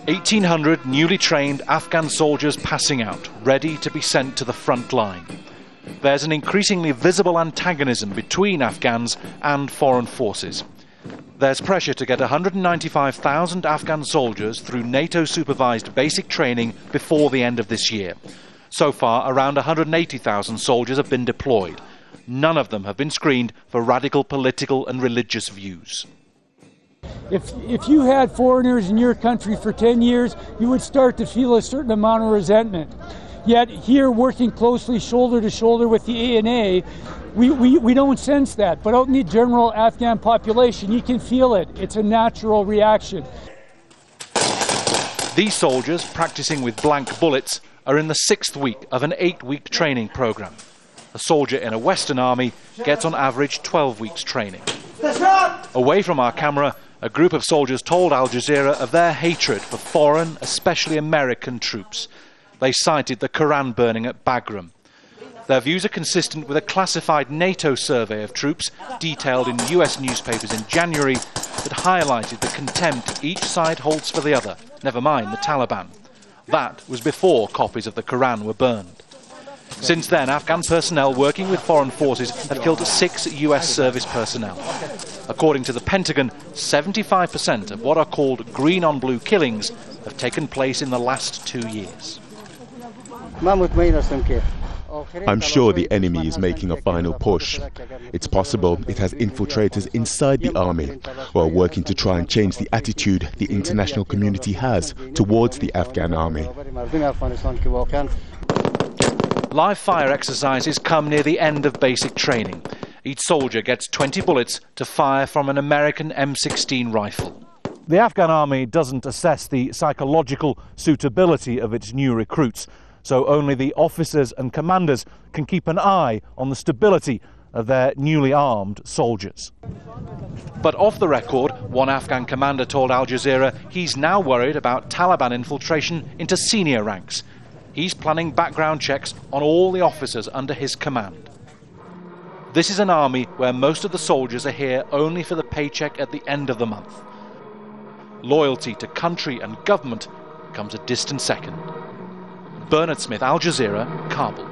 1,800 newly trained Afghan soldiers passing out, ready to be sent to the front line. There's an increasingly visible antagonism between Afghans and foreign forces. There's pressure to get 195,000 Afghan soldiers through NATO-supervised basic training before the end of this year. So far, around 180,000 soldiers have been deployed. None of them have been screened for radical political and religious views. If you had foreigners in your country for 10 years, you would start to feel a certain amount of resentment. Yet here, working closely shoulder to shoulder with the ANA, we don't sense that. But out in the general Afghan population, you can feel it. It's a natural reaction. These soldiers, practicing with blank bullets, are in the 6th week of an 8-week training program. A soldier in a Western army gets on average 12 weeks training. Away from our camera, a group of soldiers told Al Jazeera of their hatred for foreign, especially American troops. They cited the Quran burning at Bagram. Their views are consistent with a classified NATO survey of troops detailed in US newspapers in January that highlighted the contempt each side holds for the other, never mind the Taliban. That was before copies of the Quran were burned. Since then, Afghan personnel working with foreign forces have killed 6 US service personnel. According to the Pentagon, 75% of what are called green-on-blue killings have taken place in the last 2 years. I'm sure the enemy is making a final push. It's possible it has infiltrators inside the army who are working to try and change the attitude the international community has towards the Afghan army. Live fire exercises come near the end of basic training. Each soldier gets 20 bullets to fire from an American M16 rifle. The Afghan army doesn't assess the psychological suitability of its new recruits, so only the officers and commanders can keep an eye on the stability of their newly armed soldiers. But off the record, one Afghan commander told Al Jazeera he's now worried about Taliban infiltration into senior ranks. He's planning background checks on all the officers under his command. This is an army where most of the soldiers are here only for the paycheck at the end of the month. Loyalty to country and government comes a distant second. Bernard Smith, Al Jazeera, Kabul.